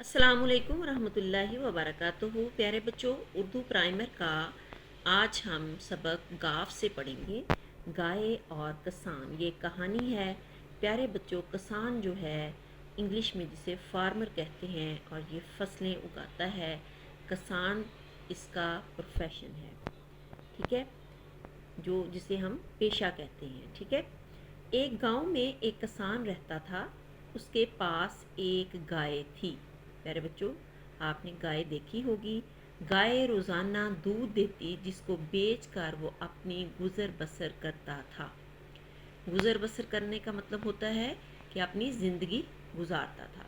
अस्सलाम वालेकुम रहमतुल्लाहि व बरकातुहू। प्यारे बच्चों, उर्दू प्राइमर का आज हम सबक गाफ से पढ़ेंगे। गाय और किसान, ये कहानी है। प्यारे बच्चों, किसान जो है इंग्लिश में जिसे फार्मर कहते हैं और ये फसलें उगाता है। किसान इसका प्रोफेशन है, ठीक है, जो जिसे हम पेशा कहते हैं, ठीक है। एक गांव में एक किसान रहता था। उसके पास एक गाय थी। प्यारे बच्चों, आपने गाय देखी होगी। गाय रोज़ाना दूध देती, जिसको बेचकर वो अपनी गुज़र बसर करता था। गुज़र बसर करने का मतलब होता है कि अपनी ज़िंदगी गुजारता था।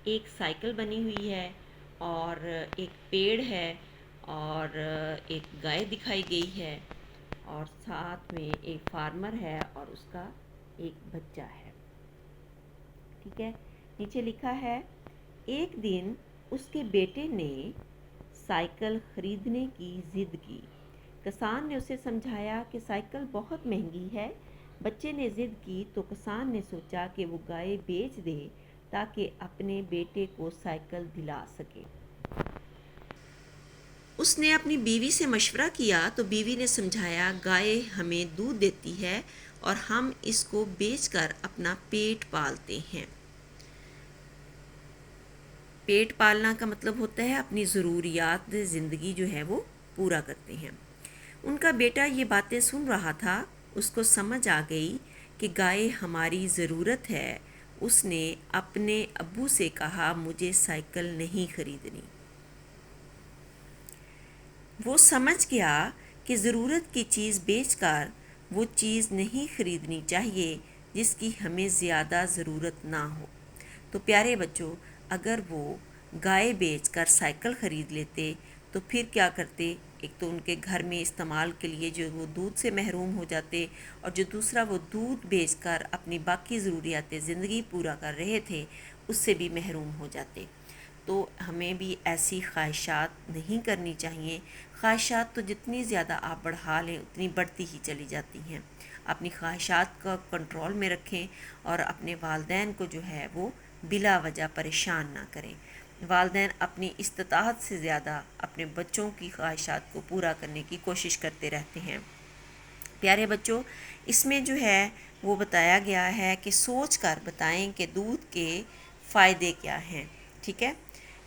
एक साइकिल बनी हुई है और एक पेड़ है और एक गाय दिखाई गई है और साथ में एक फार्मर है और उसका एक बच्चा है, ठीक है। नीचे लिखा है, एक दिन उसके बेटे ने साइकिल खरीदने की ज़िद की। किसान ने उसे समझाया कि साइकिल बहुत महंगी है। बच्चे ने ज़िद की तो किसान ने सोचा कि वो गाय बेच दे ताकि अपने बेटे को साइकिल दिला सके। उसने अपनी बीवी से मशवरा किया तो बीवी ने समझाया, गाय हमें दूध देती है और हम इसको बेचकर अपना पेट पालते हैं। पेट पालना का मतलब होता है अपनी ज़रूरियात ज़िंदगी जो है वो पूरा करते हैं। उनका बेटा ये बातें सुन रहा था। उसको समझ आ गई कि गाय हमारी ज़रूरत है। उसने अपने अब्बू से कहा, मुझे साइकिल नहीं खरीदनी। वो समझ गया कि ज़रूरत की चीज़ बेचकर वो चीज़ नहीं खरीदनी चाहिए जिसकी हमें ज़्यादा ज़रूरत ना हो। तो प्यारे बच्चों, अगर वो गाय बेचकर साइकिल ख़रीद लेते तो फिर क्या करते? एक तो उनके घर में इस्तेमाल के लिए जो वो दूध से महरूम हो जाते, और जो दूसरा वो दूध बेचकर अपनी बाकी ज़रूरियात ज़िंदगी पूरा कर रहे थे उससे भी महरूम हो जाते। तो हमें भी ऐसी ख्वाहिशात नहीं करनी चाहिए। ख्वाहिशात तो जितनी ज़्यादा आप बढ़ा लें उतनी बढ़ती ही चली जाती हैं। अपनी ख्वाहिशात का कंट्रोल में रखें और अपने वालिदैन को जो है वो बिला वजह परेशान ना करें। वालिदैन अपनी इस्तिताअत से ज़्यादा अपने बच्चों की ख्वाहिशात को पूरा करने की कोशिश करते रहते हैं। प्यारे बच्चों, इसमें जो है वो बताया गया है कि सोच कर बताएं कि दूध के फ़ायदे क्या हैं, ठीक है।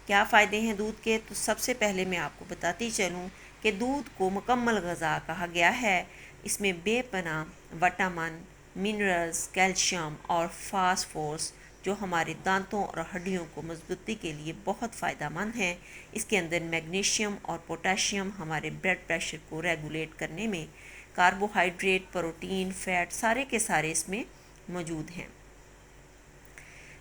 क्या फ़ायदे हैं दूध के? तो सबसे पहले मैं आपको बताती चलूँ कि दूध को मुकम्मल ग़ज़ा कहा गया है। इसमें बेपनाह विटामिन, मिनरल्स, कैल्शियम और फास्फोरस जो हमारे दांतों और हड्डियों को मजबूती के लिए बहुत फ़ायदेमंद हैं। इसके अंदर मैग्नीशियम और पोटाशियम हमारे ब्लड प्रेशर को रेगुलेट करने में, कार्बोहाइड्रेट, प्रोटीन, फ़ैट सारे के सारे इसमें मौजूद हैं।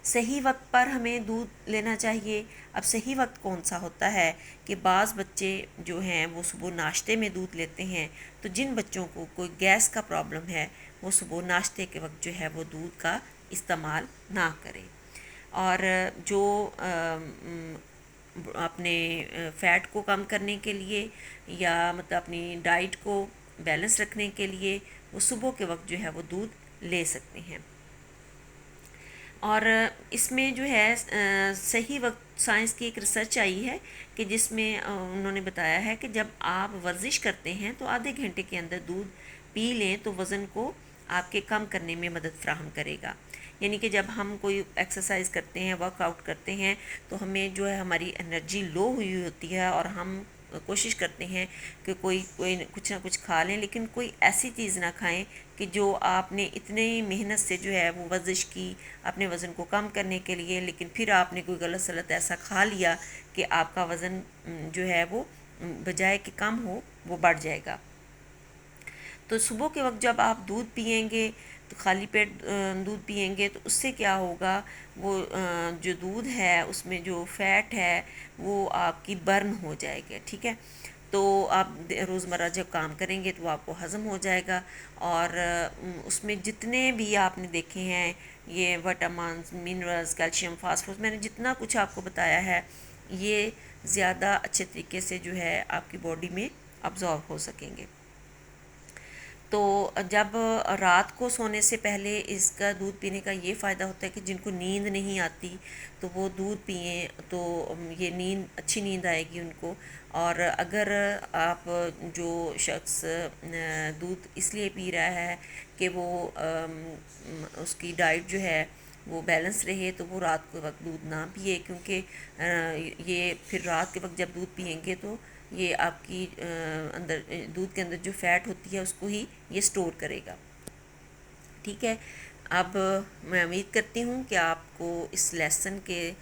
सही वक्त पर हमें दूध लेना चाहिए। अब सही वक्त कौन सा होता है कि बाज़ बच्चे जो हैं वो सुबह नाश्ते में दूध लेते हैं। तो जिन बच्चों को कोई गैस का प्रॉब्लम है वो सुबह नाश्ते के वक्त जो है वो दूध का इस्तेमाल ना करें। और जो अपने फ़ैट को कम करने के लिए या मतलब अपनी डाइट को बैलेंस रखने के लिए वो सुबह के वक्त जो है वो दूध ले सकते हैं। और इसमें जो है सही वक्त साइंस की एक रिसर्च आई है कि जिसमें उन्होंने बताया है कि जब आप वर्जिश करते हैं तो आधे घंटे के अंदर दूध पी लें तो वज़न को आपके कम करने में मदद फ़राहम करेगा। यानी कि जब हम कोई एक्सरसाइज करते हैं, वर्कआउट करते हैं, तो हमें जो है हमारी एनर्जी लो हुई होती है और हम कोशिश करते हैं कि कोई कोई कुछ ना कुछ खा लें, लेकिन कोई ऐसी चीज़ ना खाएं कि जो आपने इतनी मेहनत से जो है वो वर्जिश की अपने वज़न को कम करने के लिए, लेकिन फिर आपने कोई गलत सलत ऐसा खा लिया कि आपका वज़न जो है वो बजाय कि कम हो वो बढ़ जाएगा। तो सुबह के वक्त जब आप दूध पिएंगे तो खाली पेट दूध पिएंगे तो उससे क्या होगा, वो जो दूध है उसमें जो फ़ैट है वो आपकी बर्न हो जाएगी, ठीक है। तो आप रोज़मर्रा जब काम करेंगे तो आपको हज़म हो जाएगा। और उसमें जितने भी आपने देखे हैं ये विटामिन्स, मिनरल्स, कैल्शियम, फास्फोरस, मैंने जितना कुछ आपको बताया है ये ज़्यादा अच्छे तरीके से जो है आपकी बॉडी में अब्ज़ॉर्ब हो सकेंगे। تو جب رات کو سونے سے پہلے اس کا دودھ پینے کا یہ فائدہ ہوتا ہے کہ جن کو نیند نہیں آتی تو وہ دودھ پئیں تو یہ نیند اچھی نیند آئے گی ان کو. اور اگر آپ جو شخص دودھ اس لیے پی رہا ہے کہ وہ اس کی ڈائٹ جو ہے وہ بیلنس رہے تو وہ رات کے وقت دودھ نہ پیے، کیونکہ یہ پھر رات کے وقت جب دودھ پئیں گے تو یہ آپ کی اندر دودھ کے اندر جو فیٹ ہوتی ہے اس کو ہی یہ اسٹور کرے گا. ٹھیک ہے. اب میں امید کرتی ہوں کہ آپ کو اس لیسن کے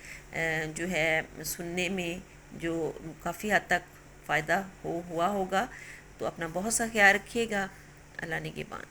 جو ہے سننے میں جو کافی حد تک فائدہ ہوا ہوگا. تو اپنا بہت سا خیال رکھیے گا. اللہ نگہبان.